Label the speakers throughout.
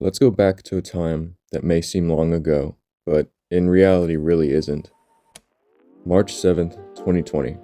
Speaker 1: Let's go back to a time that may seem long ago, but in reality really isn't. March 7th, 2020.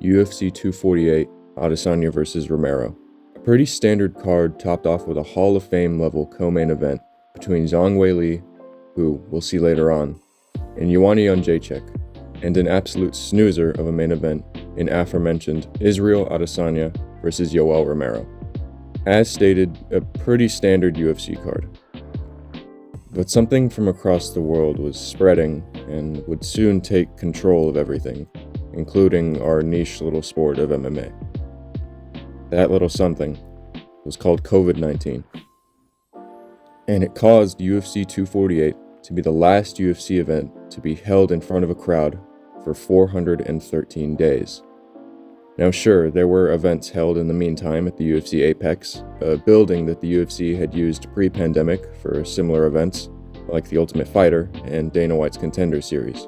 Speaker 1: UFC 248, Adesanya vs. Romero. A pretty standard card topped off with a Hall of Fame level co-main event between Zhang Weili, who we'll see later on, and Ioanni Jędrzejczyk, and an absolute snoozer of a main event in aforementioned Israel Adesanya vs. Yoel Romero. As stated, a pretty standard UFC card. But something from across the world was spreading and would soon take control of everything, including our niche little sport of MMA. That little something was called COVID-19. And it caused UFC 248 to be the last UFC event to be held in front of a crowd for 413 days. Now sure, there were events held in the meantime at the UFC Apex, a building that the UFC had used pre-pandemic for similar events, like the Ultimate Fighter and Dana White's Contender Series.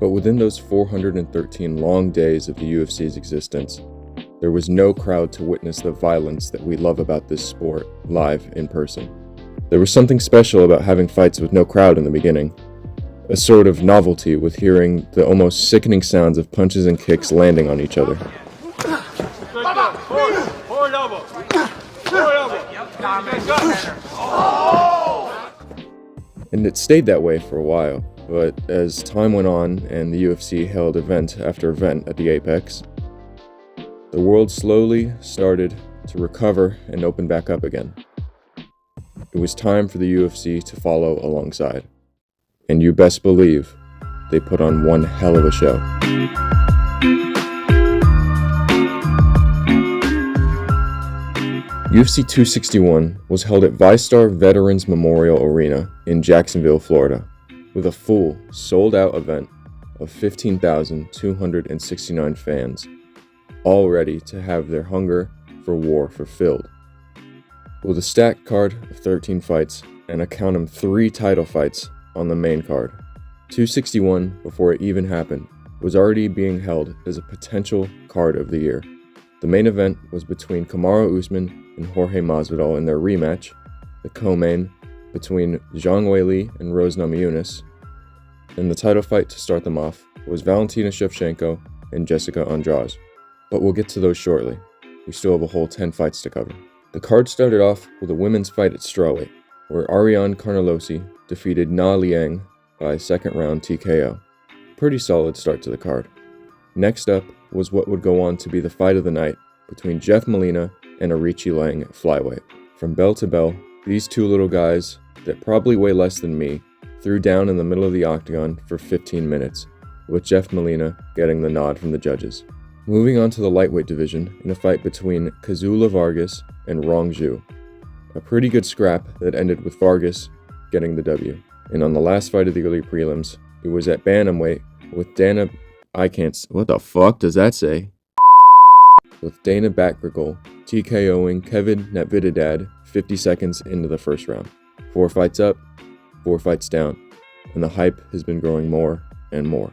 Speaker 1: But within those 413 long days of the UFC's existence, there was no crowd to witness the violence that we love about this sport live in person. There was something special about having fights with no crowd in the beginning, a sort of novelty with hearing the almost sickening sounds of punches and kicks landing on each other. And it stayed that way for a while, but as time went on and the UFC held event after event at the Apex, the world slowly started to recover and open back up again. It was time for the UFC to follow alongside. And you best believe they put on one hell of a show. UFC 261 was held at ViStar Veterans Memorial Arena in Jacksonville, Florida, with a full, sold-out event of 15,269 fans, all ready to have their hunger for war fulfilled. With a stacked card of 13 fights and I count them 3 title fights on the main card, 261, before it even happened, was already being held as a potential card of the year. The main event was between Kamaru Usman and Jorge Masvidal in their rematch, the co-main between Zhang Weili and Rose Namajunas, and the title fight to start them off was Valentina Shevchenko and Jessica Andrade. But we'll get to those shortly. We still have a whole 10 fights to cover. The card started off with a women's fight at strawweight, where Ariane Carnelossi defeated Na Liang by second round TKO. Pretty solid start to the card. Next up was what would go on to be the fight of the night between Jeff Molina and Arichi Lang at flyweight. From bell to bell, these two little guys that probably weigh less than me threw down in the middle of the octagon for 15 minutes, with Jeff Molina getting the nod from the judges. Moving on to the lightweight division in a fight between Kazula Vargas and Rong Zhu. A pretty good scrap that ended with Vargas getting the W. And on the last fight of the early prelims, it was at bantamweight with what the fuck does that say? With Dana Batgirl TKOing Kevin Natividad 50 seconds into the first round. 4 fights up, 4 fights down, and the hype has been growing more and more.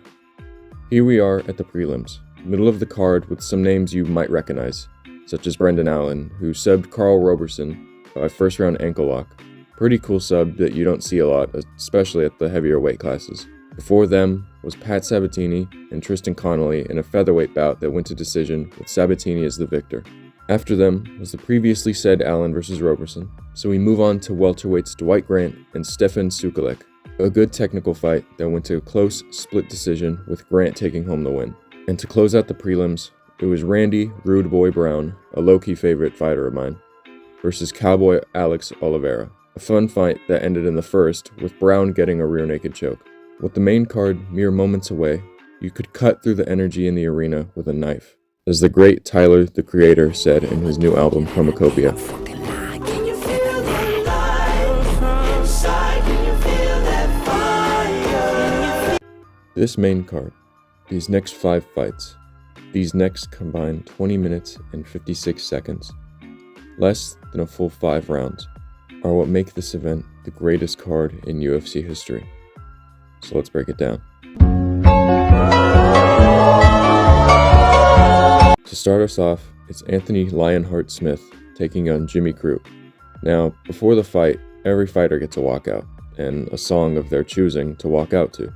Speaker 1: Here we are at the prelims, middle of the card with some names you might recognize, such as Brendan Allen, who subbed Carl Roberson by first round ankle lock. Pretty cool sub that you don't see a lot, especially at the heavier weight classes. Before them was Pat Sabatini and Tristan Connolly in a featherweight bout that went to decision with Sabatini as the victor. After them was the previously said Allen vs. Roberson, so we move on to welterweights Dwight Grant and Stefan Sukalek. A good technical fight that went to a close split decision with Grant taking home the win. And to close out the prelims, it was Randy Rude Boy Brown, a low-key favorite fighter of mine, versus Cowboy Alex Oliveira. A fun fight that ended in the first with Brown getting a rear naked choke. With the main card mere moments away, you could cut through the energy in the arena with a knife, as the great Tyler, the Creator, said in his new album, Chromacopia. This main card, these next 5 fights, these next combined 20 minutes and 56 seconds, less than a full 5 rounds, are what make this event the greatest card in UFC history. So let's break it down. To start us off, it's Anthony Lionheart Smith taking on Jimmy Crute. Now, before the fight, every fighter gets a walkout, and a song of their choosing to walk out to.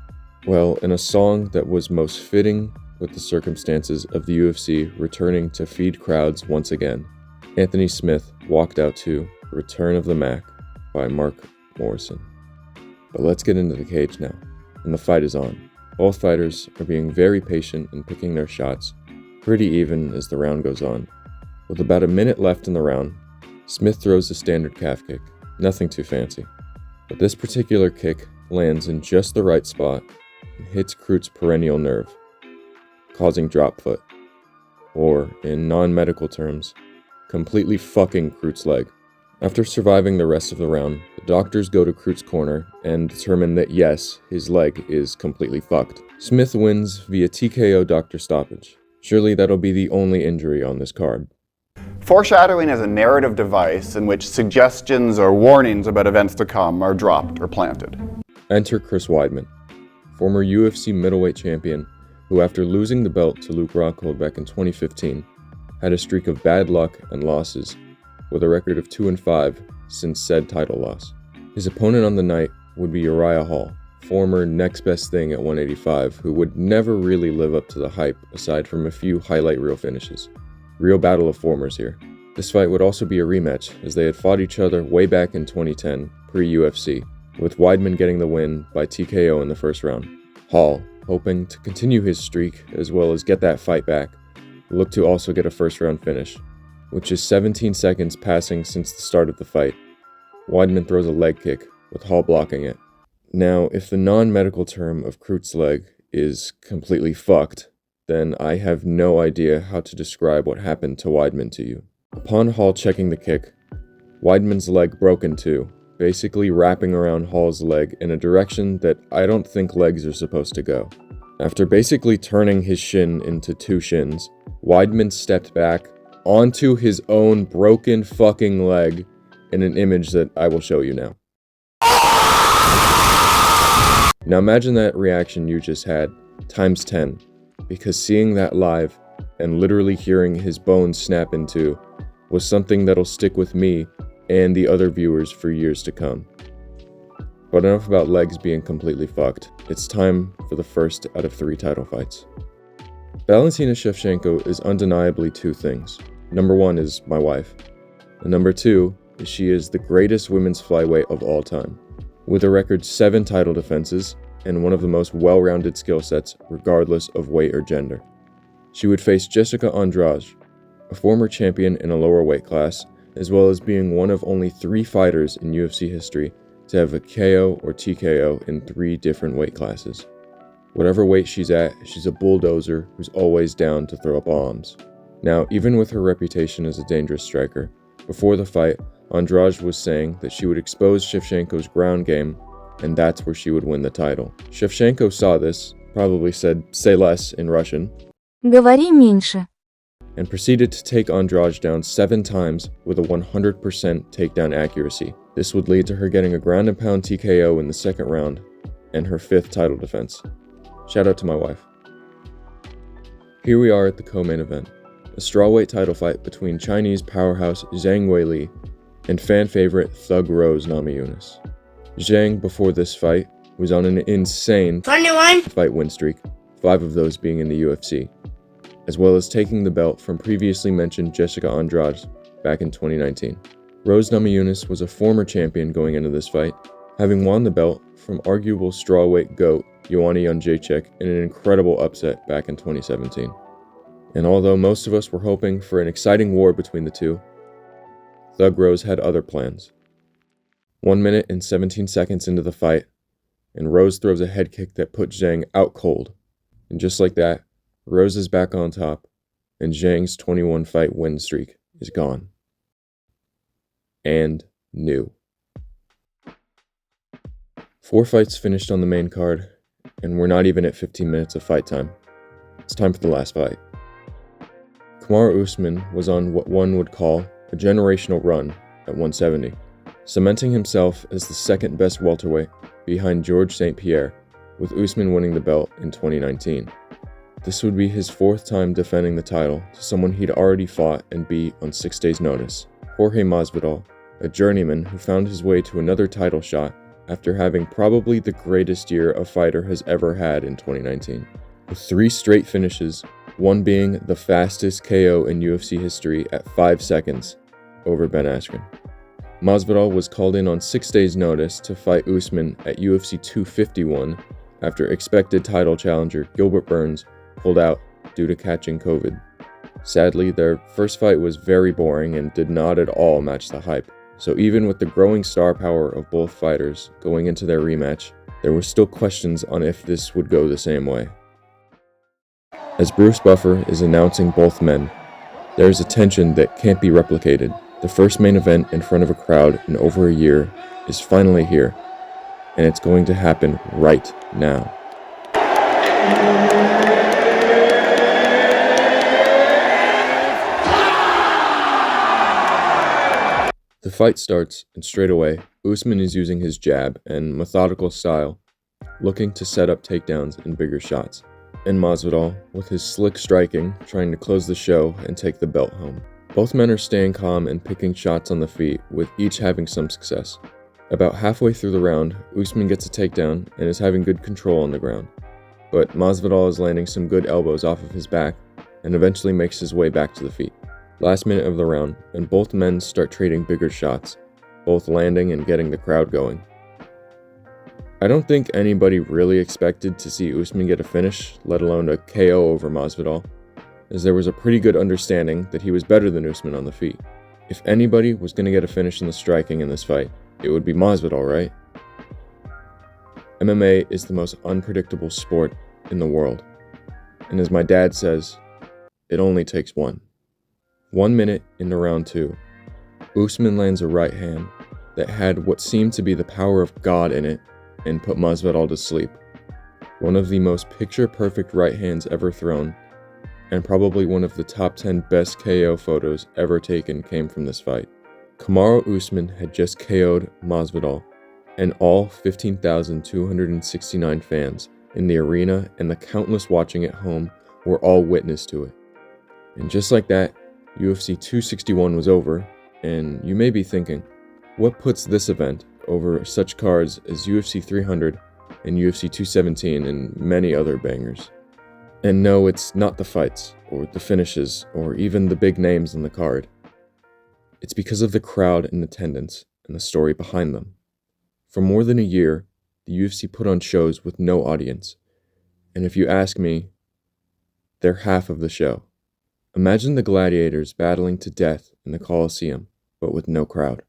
Speaker 1: Well, in a song that was most fitting with the circumstances of the UFC returning to feed crowds once again, Anthony Smith walked out to Return of the Mac by Mark Morrison. But let's get into the cage now, and the fight is on. Both fighters are being very patient and picking their shots, pretty even as the round goes on. With about a minute left in the round, Smith throws a standard calf kick, nothing too fancy. But this particular kick lands in just the right spot and hits Crut's perennial nerve, causing drop foot, or in non-medical terms, completely fucking Crut's leg. After surviving the rest of the round, the doctors go to Crut's corner and determine that yes, his leg is completely fucked. Smith wins via TKO doctor stoppage. Surely that'll be the only injury on this card.
Speaker 2: Foreshadowing is a narrative device in which suggestions or warnings about events to come are dropped or planted.
Speaker 1: Enter Chris Weidman, former UFC middleweight champion who, after losing the belt to Luke Rockhold back in 2015, had a streak of bad luck and losses, with a record of 2-5 since said title loss. His opponent on the night would be Uriah Hall, former next best thing at 185, who would never really live up to the hype aside from a few highlight reel finishes. Real battle of formers here. This fight would also be a rematch, as they had fought each other way back in 2010, pre-UFC, with Weidman getting the win by TKO in the first round. Hall, hoping to continue his streak as well as get that fight back, looked to also get a first round finish, which is 17 seconds passing since the start of the fight. Weidman throws a leg kick, with Hall blocking it. Now, if the non-medical term of Crut's leg is completely fucked, then I have no idea how to describe what happened to Weidman to you. Upon Hall checking the kick, Weidman's leg broke in two, basically wrapping around Hall's leg in a direction that I don't think legs are supposed to go. After basically turning his shin into two shins, Weidman stepped back onto his own broken fucking leg in an image that I will show you now. Now imagine that reaction you just had times 10, because seeing that live and literally hearing his bones snap in two was something that'll stick with me and the other viewers for years to come. But enough about legs being completely fucked. It's time for the first out of 3 title fights. Valentina Shevchenko is undeniably two things. Number 1 is my wife, and number 2 is she is the greatest women's flyweight of all time, with a record 7 title defenses and one of the most well-rounded skill sets regardless of weight or gender. She would face Jessica Andrade, a former champion in a lower weight class, as well as being one of only 3 fighters in UFC history to have a KO or TKO in 3 different weight classes. Whatever weight she's at, she's a bulldozer who's always down to throw up bombs. Now, even with her reputation as a dangerous striker, before the fight, Andrade was saying that she would expose Shevchenko's ground game, and that's where she would win the title. Shevchenko saw this, probably said "say less" in Russian,
Speaker 3: Говори меньше.
Speaker 1: and proceeded to take Andrade down 7 times with a 100% takedown accuracy. This would lead to her getting a ground and pound TKO in the second round, and her 5th title defense. Shout out to my wife. Here we are at the co-main event, a strawweight title fight between Chinese powerhouse Zhang Weili and fan favorite Thug Rose Namajunas. Zhang, before this fight, was on an insane
Speaker 3: 21
Speaker 1: fight win streak, 5 of those being in the UFC, as well as taking the belt from previously mentioned Jessica Andrade back in 2019. Rose Namajunas was a former champion going into this fight, having won the belt from arguable strawweight GOAT Joanna Jędrzejczyk in an incredible upset back in 2017. And although most of us were hoping for an exciting war between the two, Thug Rose had other plans. 1 minute and 17 seconds into the fight, and Rose throws a head kick that put Zhang out cold. And just like that, Rose is back on top, and Zhang's 21 fight win streak is gone. And new. 4 fights finished on the main card, and we're not even at 15 minutes of fight time. It's time for the last fight. Kamaru Usman was on what one would call a generational run at 170, cementing himself as the second best welterweight behind Georges St. Pierre, with Usman winning the belt in 2019. This would be his 4th time defending the title to someone he'd already fought and beat on 6 days' notice, Jorge Masvidal, a journeyman who found his way to another title shot after having probably the greatest year a fighter has ever had in 2019. With 3 straight finishes, one being the fastest KO in UFC history at 5 seconds over Ben Askren. Masvidal was called in on 6 days' notice to fight Usman at UFC 251 after expected title challenger Gilbert Burns pulled out due to catching COVID. Sadly, their first fight was very boring and did not at all match the hype, so even with the growing star power of both fighters going into their rematch, there were still questions on if this would go the same way. As Bruce Buffer is announcing both men, there is a tension that can't be replicated. The first main event in front of a crowd in over a year is finally here, and it's going to happen right now. The fight starts, and straight away, Usman is using his jab and methodical style, looking to set up takedowns and bigger shots, and Masvidal, with his slick striking, trying to close the show and take the belt home. Both men are staying calm and picking shots on the feet, with each having some success. About halfway through the round, Usman gets a takedown and is having good control on the ground, but Masvidal is landing some good elbows off of his back and eventually makes his way back to the feet. Last minute of the round, and both men start trading bigger shots, both landing and getting the crowd going. I don't think anybody really expected to see Usman get a finish, let alone a KO over Masvidal, as there was a pretty good understanding that he was better than Usman on the feet. If anybody was going to get a finish in the striking in this fight, it would be Masvidal, right? MMA is the most unpredictable sport in the world, and as my dad says, it only takes one. 1 minute into round 2, Usman lands a right hand that had what seemed to be the power of God in it and put Masvidal to sleep. One of the most picture-perfect right hands ever thrown, and probably one of the top 10 best KO photos ever taken came from this fight. Kamaru Usman had just KO'd Masvidal, and all 15,269 fans in the arena and the countless watching at home were all witness to it. And just like that, UFC 261 was over, and you may be thinking, what puts this event over such cards as UFC 300 and UFC 217 and many other bangers? And no, it's not the fights, or the finishes, or even the big names in the card. It's because of the crowd in attendance and the story behind them. For more than a year, the UFC put on shows with no audience, and if you ask me, they're half of the show. Imagine the gladiators battling to death in the Colosseum, but with no crowd.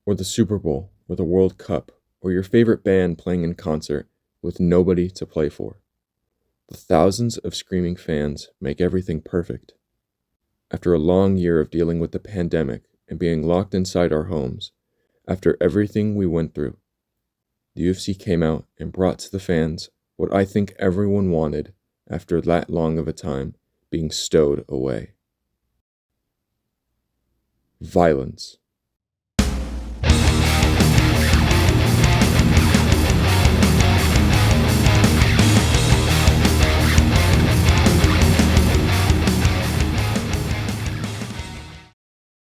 Speaker 1: Or the Super Bowl, or the World Cup, or your favorite band playing in concert with nobody to play for. The thousands of screaming fans make everything perfect. After a long year of dealing with the pandemic and being locked inside our homes, after everything we went through, the UFC came out and brought to the fans what I think everyone wanted after that long of a time being stowed away. Violence.